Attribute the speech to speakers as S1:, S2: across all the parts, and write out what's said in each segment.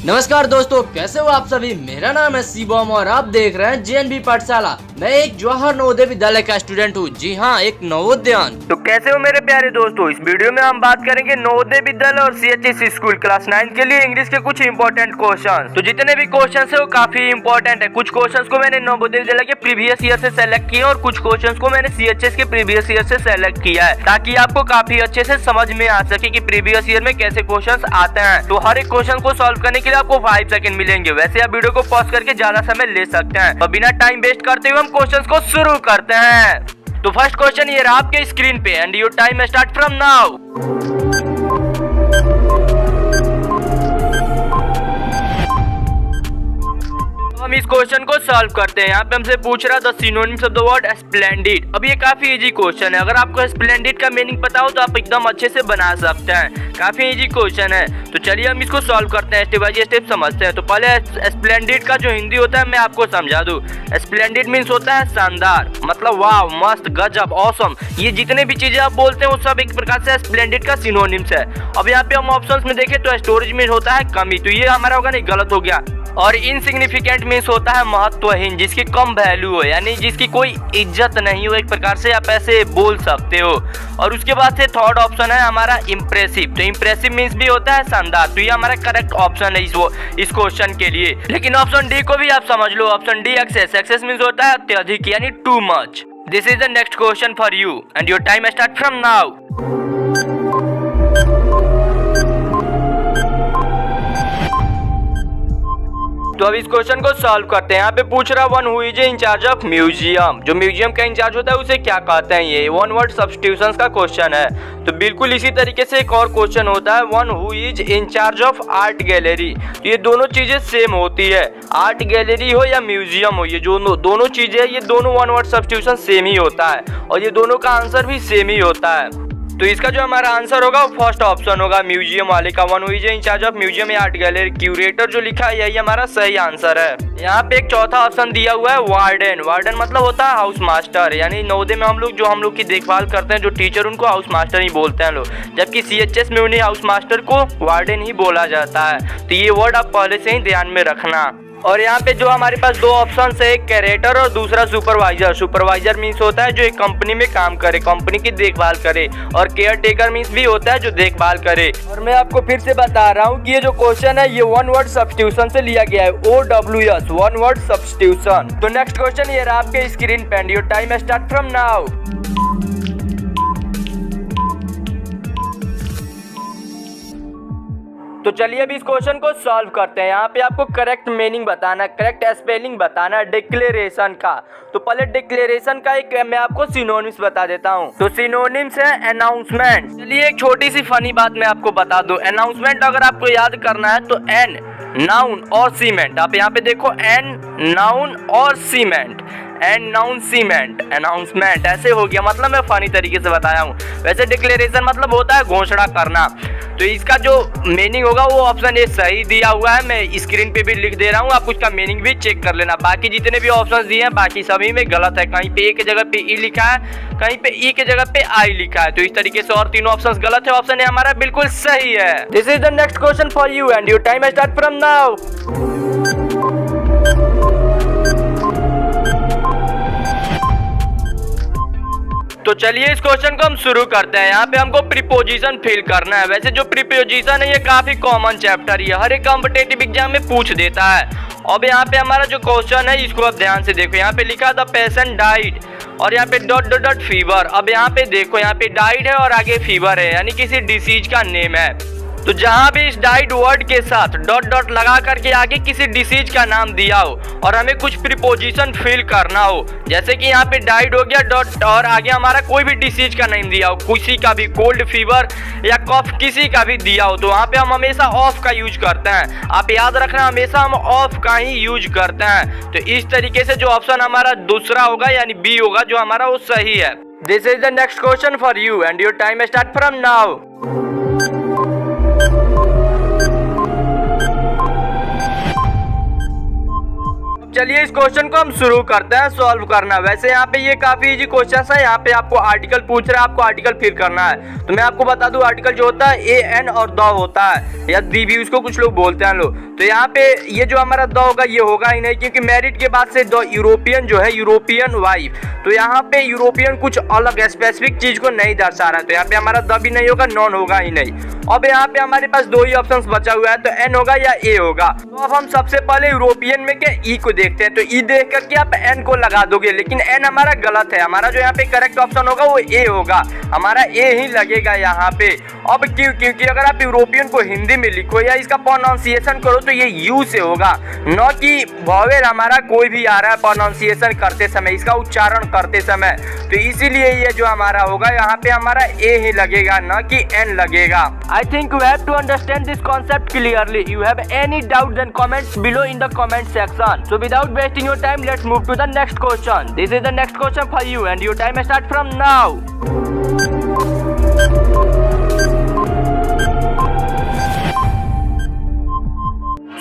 S1: नमस्कार दोस्तों, कैसे हो आप सभी। मेरा नाम है शिवम और आप देख रहे हैं जेएनवी पाठशाला। मैं एक जवाहर नवोदय विद्यालय का स्टूडेंट हूँ। जी हाँ, एक नवोदयन।
S2: तो कैसे हो मेरे प्यारे दोस्तों। इस वीडियो में हम बात करेंगे नवोदय विद्यालय और सीएचएस स्कूल क्लास 9 के लिए इंग्लिश के कुछ इंपॉर्टेंट क्वेश्चन। तो जितने भी क्वेश्चन है वो काफी इंपॉर्टेंट है। कुछ क्वेश्चन को मैंने नवोदय विद्यालय के प्रीवियस ईयर से सेलेक्ट किया और कुछ क्वेश्चन को मैंने सीएचएस के प्रीवियस ईयर से सेलेक्ट किया है, ताकि आपको काफी अच्छे से समझ में आ सके कि प्रीवियस ईयर में कैसे क्वेश्चन आते हैं। तो हर एक क्वेश्चन को सॉल्व करने के लिए आपको 5 सेकंड मिलेंगे। वैसे आप वीडियो को पॉज करके ज्यादा समय ले सकते हैं। तो बिना टाइम वेस्ट करते हुए हम क्वेश्चंस को शुरू करते हैं। तो फर्स्ट क्वेश्चन ये रहा आपके स्क्रीन पे and your time start from now. हम इस क्वेश्चन को सॉल्व करते हैं। यहाँ पे हमसे पूछ रहा है the synonyms of the word splendid. अब ये काफी इजी क्वेश्चन है। अगर आपको स्प्लेंडिड का मीनिंग पता हो तो आप एकदम अच्छे से बना सकते हैं। काफी इजी क्वेश्चन है। तो चलिए हम इसको सॉल्व करते हैं, स्टेप बाय स्टेप समझते हैं। तो पहले स्प्लेंडिड का जो हिंदी होता है मैं आपको समझा दूं। स्प्लेंडिड मीन्स होता है शानदार, मतलब वाव, मस्त, गजब, ऑसम। ये जितने भी चीजें आप बोलते हैं वो सब एक प्रकार से स्प्लेंडिड का सिनोनिम्स है। अब यहाँ पे हम ऑप्शंस में देखें तो स्टोरेज मीन्स होता है कमी, तो ये हमारा होगा नहीं, गलत हो गया। और इनसिग्निफिकेंट मीन्स होता है महत्वहीन, जिसकी कम वैल्यू हो, यानी जिसकी कोई इज्जत नहीं हो, एक प्रकार से आप ऐसे बोल सकते हो। और उसके बाद से थर्ड ऑप्शन है हमारा इम्प्रेसिव। तो इम्प्रेसिव मीन्स भी होता है शानदार। तो ये हमारा करेक्ट ऑप्शन है इस क्वेश्चन के लिए। लेकिन ऑप्शन डी को भी आप समझ लो। Option D excess. Excess means होता है अत्यधिक, यानी too much. This is the next question for you and your time start from now. तो अब इस क्वेश्चन को सॉल्व करते हैं। यहाँ पे पूछ रहा one who is in charge of museum. जो म्यूजियम का इंचार्ज होता है उसे क्या कहते हैं। ये वन वर्ड सब्स्टिट्यूशंस का क्वेश्चन है। तो बिल्कुल इसी तरीके से एक और क्वेश्चन होता है one who is in charge of art gallery. तो ये दोनों चीजें सेम होती है, आर्ट गैलरी हो या म्यूजियम हो, ये जो दोनों चीजें, ये दोनों वन वर्ड सब्स्टिट्यूशन सेम ही होता है और ये दोनों का आंसर भी सेम ही होता है। तो इसका जो हमारा आंसर होगा वो फर्स्ट ऑप्शन होगा, म्यूजियम वाले का। One who is in charge of museum या आर्ट गैलरी, क्यूरेटर जो लिखा है यही हमारा सही आंसर है। यहाँ पे एक चौथा ऑप्शन दिया हुआ है वार्डन। वार्डन मतलब होता है हाउस मास्टर, यानी नवोदय में हम लोग की देखभाल करते हैं, जो टीचर, उनको हाउस मास्टर ही बोलते हैं लोग, जबकि सीएचएस में उन्हें हाउस मास्टर को वार्डन ही बोला जाता है। तो ये वर्ड आप पहले से ही ध्यान में रखना। और यहाँ पे जो हमारे पास दो ऑप्शन है, एक कैरेटर और दूसरा सुपरवाइजर। सुपरवाइजर मीन्स होता है जो एक कंपनी में काम करे, कंपनी की देखभाल करे, और केयर टेकर मीन्स भी होता है जो देखभाल करे। और मैं आपको फिर से बता रहा हूँ कि ये जो क्वेश्चन है ये वन वर्ड सब्स्टिट्यूशन से लिया गया है, OWS, वन वर्ड सब्स्टिट्यूशन। तो नेक्स्ट क्वेश्चन ये रहा आपके स्क्रीन पे, your time start from now. तो चलिए अब इस क्वेश्चन को सॉल्व करते हैं। यहाँ पे आपको करेक्ट मीनिंग बताना, करेक्ट स्पेलिंग बताना है डिक्लेरेशन का। तो पहले डिक्लेरेशन का एक मैं आपको सिनोनिम्स बता देता हूँ। तो सिनोनिम्स है अनाउंसमेंट। चलिए एक छोटी सी फनी बात मैं आपको बता दूं। अनाउंसमेंट अगर आपको याद करना है तो एन नाउन और सीमेंट। आप यहाँ पे देखो, एन नाउन और cement, and noun cement, announcement, ऐसे हो गया। मतलब मैं फनी तरीके से बताया हूँ। वैसे डिक्लेरेशन मतलब होता है घोषणा करना। तो इसका जो मीनिंग होगा वो ऑप्शन ए सही दिया हुआ है, मैं स्क्रीन पे भी लिख दे रहा हूँ, आप उसका मीनिंग भी चेक कर लेना। बाकी जितने भी ऑप्शन दिए हैं बाकी सभी में गलत है। कहीं पे ए की जगह पे ई लिखा है, कहीं पे ई की जगह पे आई लिखा है। तो इस तरीके से और तीनों ऑप्शन गलत है। ऑप्शन ए हमारा बिल्कुल सही है। This is the next question for you and your time start from now. तो चलिए इस क्वेश्चन को हम शुरू करते हैं। यहाँ पे हमको प्रीपोजिशन फिल करना है। वैसे जो प्रीपोजिशन है ये काफी कॉमन चैप्टर है, हर एक कॉम्पिटिटिव एग्जाम में पूछ देता है। अब यहाँ पे हमारा जो क्वेश्चन है इसको आप ध्यान से देखो। यहाँ पे लिखा द पेशेंट डाइड और यहाँ पे डॉट डॉट डॉट फीवर। अब यहाँ पे देखो, यहाँ पे डाइड है और आगे फीवर है, यानी किसी डिसीज का नेम है। तो जहां भी इस डाइड वर्ड के साथ डॉट डॉट लगा करके आगे किसी डिसीज का नाम दिया हो और हमें कुछ प्रीपोजिशन फिल करना हो, जैसे कि यहाँ पे डाइड हो गया डॉट और आगे हमारा कोई भी डिसीज का नेम दिया हो, किसी का भी कोल्ड फीवर या कफ किसी का भी दिया हो, तो वहाँ पे हम हमेशा ऑफ का यूज करते हैं। आप याद रखना, हमेशा हम ऑफ का ही यूज करते हैं। तो इस तरीके से जो ऑप्शन हमारा दूसरा होगा यानी बी होगा जो हमारा वो सही है। This is the next question for you and your time start from now. चलिए इस क्वेश्चन को हम शुरू करते हैं सॉल्व करना। वैसे यहाँ पे ये काफी इजी क्वेश्चन है। यहाँ पे आपको आर्टिकल पूछ रहा है, आपको आर्टिकल फिर करना है। तो मैं आपको बता दूं आर्टिकल जो होता है ए एन और द होता है, या दी भी उसको कुछ लोग बोलते हैं लोग। तो यहाँ पे ये जो हमारा द होगा ये होगा ही नहीं, क्योंकि मैरिड के बाद से द यूरोपियन जो है यूरोपियन वाइफ, तो यहाँ पे यूरोपियन कुछ अलग स्पेसिफिक चीज को नहीं दर्शा रहा है। तो यहाँ पे हमारा द भी नहीं होगा, नॉन होगा ही नहीं। अब यहाँ पे हमारे पास दो ही ऑप्शंस बचा हुआ है, तो एन होगा या ए होगा। तो अब हम सबसे पहले यूरोपियन में के ई को देखते हैं। तो ई देख करके आप एन को लगा दोगे, लेकिन एन हमारा गलत है। हमारा जो यहाँ पे करेक्ट ऑप्शन होगा वो ए होगा, हमारा ए ही लगेगा यहाँ पे। अब क्यों? क्योंकि अगर आप यूरोपियन को हिंदी में लिखो या इसका प्रोनाउंसिएशन करो तो ये यू से होगा, न कि वॉवेल हमारा कोई भी आ रहा है प्रोनाउंसिएशन करते समय, इसका उच्चारण करते समय। तो इसीलिए ये जो हमारा होगा यहाँ पे हमारा ए ही लगेगा, न कि एन लगेगा। I think you have to understand this concept clearly. You have any doubts then comments below in the comment section. So without wasting your time, let's move to the next question. This is the next question for you and your time starts from now.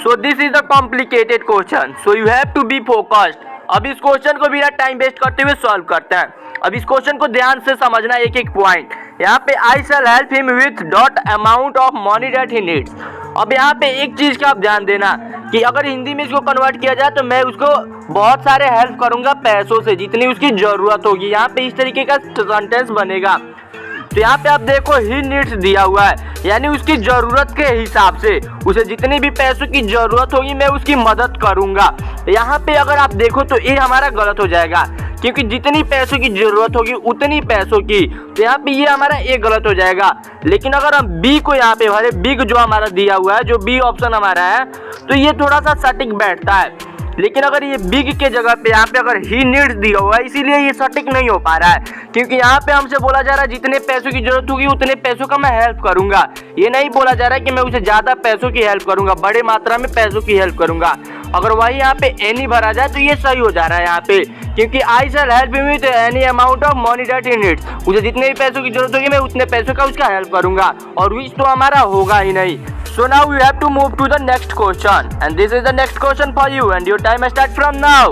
S2: So this is the complicated question. So you have to be focused. अब इस question को बिना time waste करते हुए solve करते हैं। अब इस क्वेश्चन को ध्यान से समझना एक एक पॉइंट। यहाँ पे I shall help him with that amount of money that he needs. अब यहाँ पे एक चीज का आप ध्यान देना कि अगर हिंदी में इसको कन्वर्ट किया जाए तो मैं उसको बहुत सारे हेल्प करूंगा पैसों से, जितनी उसकी जरूरत होगी। यहाँ पे इस तरीके का सेंटेंस बनेगा। तो यहाँ पे आप देखो ही नीड्स दिया हुआ है, यानी उसकी जरूरत के हिसाब से उसे जितनी भी पैसों की जरूरत होगी मैं उसकी मदद करूंगा। यहाँ पे अगर आप देखो तो ये हमारा गलत हो जाएगा, क्योंकि जितनी पैसों की जरूरत होगी उतनी पैसों की, तो यहाँ पे ये हमारा ए गलत हो जाएगा। लेकिन अगर हम बी को यहाँ पे भरे, बिग जो हमारा दिया हुआ है, जो बी ऑप्शन हमारा है, तो ये थोड़ा सा सटीक बैठता है। लेकिन अगर ये बिग के जगह पे यहाँ पे अगर ही नीड्स दिया हुआ है, इसीलिए ये सटीक नहीं हो पा रहा है, क्योंकि यहाँ पे हमसे बोला जा रहा है जितने पैसों की जरूरत होगी उतने पैसों का मैं हेल्प करूंगा। ये नहीं बोला जा रहा है कि मैं उसे ज्यादा पैसों की हेल्प करूंगा, बड़े मात्रा में पैसों की हेल्प करूंगा। अगर वही यहाँ पे एनी भरा जाए तो ये सही हो जा रहा है यहाँ पे, क्योंकि I shall help him with any amount of money that he needs. उसे जितने भी पैसों की जरूरत होगी मैं उतने पैसों का उसका हेल्प करूंगा, और विच तो हमारा होगा ही नहीं। So now we have to move to the next question, and this is the next question for you, and your time starts from now.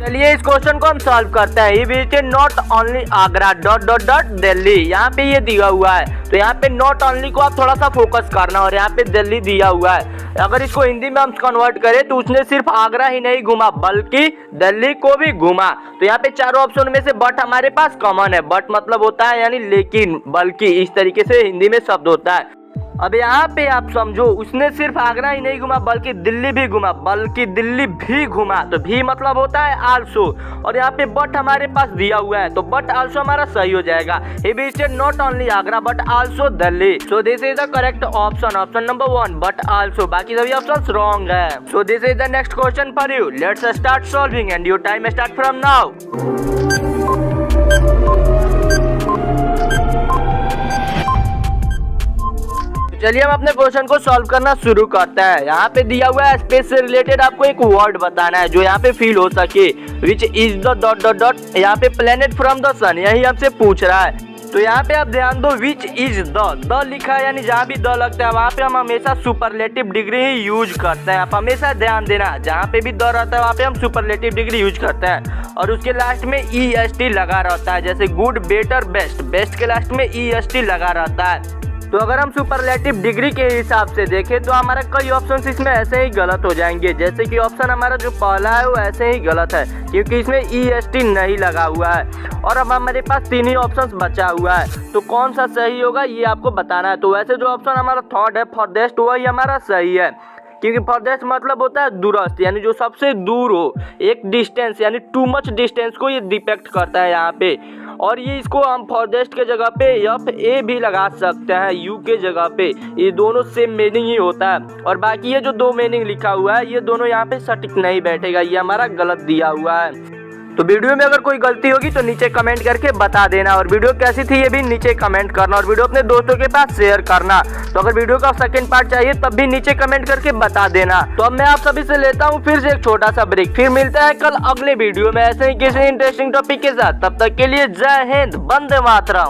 S2: चलिए इस क्वेश्चन को हम सॉल्व करते हैं। ये visited not only Agra dot dot dot Delhi, यहाँ पे ये दिया हुआ है। तो यहाँ पे नॉट ओनली को आप थोड़ा सा फोकस करना, और यहाँ पे दिल्ली दिया हुआ है। अगर इसको हिंदी में हम कन्वर्ट करें तो उसने सिर्फ आगरा ही नहीं घूमा बल्कि दिल्ली को भी घूमा। तो यहाँ पे चारों ऑप्शन में से बट हमारे पास कॉमन है। बट मतलब होता है यानी लेकिन, बल्कि, इस तरीके से हिंदी में शब्द होता है। अब यहाँ पे आप समझो उसने सिर्फ आगरा ही नहीं घूमा बल्कि दिल्ली भी घूमा, बल्कि दिल्ली भी घूमा। तो भी मतलब होता है आल्सो, और यहाँ पे बट हमारे पास दिया हुआ है, तो बट आल्सो हमारा सही हो जाएगा। He visited not only Agra but also Delhi. So this is the correct option, option number 1 but also. बाकी सभी ऑप्शंस रॉन्ग है। So this is the next question for you. Let's start solving and your time start from now. चलिए हम अपने question को solve करना शुरू करते हैं। यहाँ पे दिया हुआ है स्पेस से रिलेटेड आपको एक वर्ड बताना है जो यहाँ पे फील हो सके, which is the dot dot dot, यहाँ पे प्लेनेट फ्रॉम द सन, यही हमसे पूछ रहा है। तो यहाँ पे आप ध्यान दो, विच इज द लिखा है, यानी जहाँ भी द लगता है वहाँ पे हम हमेशा सुपरलेटिव डिग्री ही यूज करते हैं। आप हमेशा ध्यान देना, जहाँ पे भी द रहता है वहाँ पे हम सुपरलेटिव डिग्री यूज करते हैं, और उसके लास्ट में EST लगा रहता है। जैसे गुड, बेटर, बेस्ट, बेस्ट के लास्ट में EST लगा रहता है। तो अगर हम सुपरलेटिव डिग्री के हिसाब से देखें तो हमारा कई ऑप्शंस इसमें ऐसे ही गलत हो जाएंगे। जैसे कि ऑप्शन हमारा जो पहला है वो ऐसे ही गलत है, क्योंकि इसमें EST नहीं लगा हुआ है। और अब हमारे पास 3 ही ऑप्शंस बचा हुआ है, तो कौन सा सही होगा ये आपको बताना है। तो वैसे जो ऑप्शन हमारा थर्ड है, फॉरदेस्ट, वही हमारा सही है, क्योंकि फॉरदेस्ट मतलब होता है दूरस्थ, यानी जो सबसे दूर हो, एक डिस्टेंस, यानी टू मच डिस्टेंस को ये डिपेक्ट करता है यहाँ पे। और ये इसको हम फॉरदेस्ट के जगह पे FA भी लगा सकते हैं, U के जगह पे। ये दोनों सेम मीनिंग ही होता है। और बाकी ये जो 2 मीनिंग लिखा हुआ है ये दोनों यहाँ पे सटीक नहीं बैठेगा, ये हमारा गलत दिया हुआ है। तो वीडियो में अगर कोई गलती होगी तो नीचे कमेंट करके बता देना, और वीडियो कैसी थी ये भी नीचे कमेंट करना, और वीडियो अपने दोस्तों के पास शेयर करना। तो अगर वीडियो का सेकंड पार्ट चाहिए तब भी नीचे कमेंट करके बता देना। तो अब मैं आप सभी से लेता हूँ फिर से एक छोटा सा ब्रेक, फिर मिलता है कल अगले वीडियो में ऐसे ही किसी इंटरेस्टिंग टॉपिक के साथ। तब तक के लिए जय हिंद, वंदे मातरम।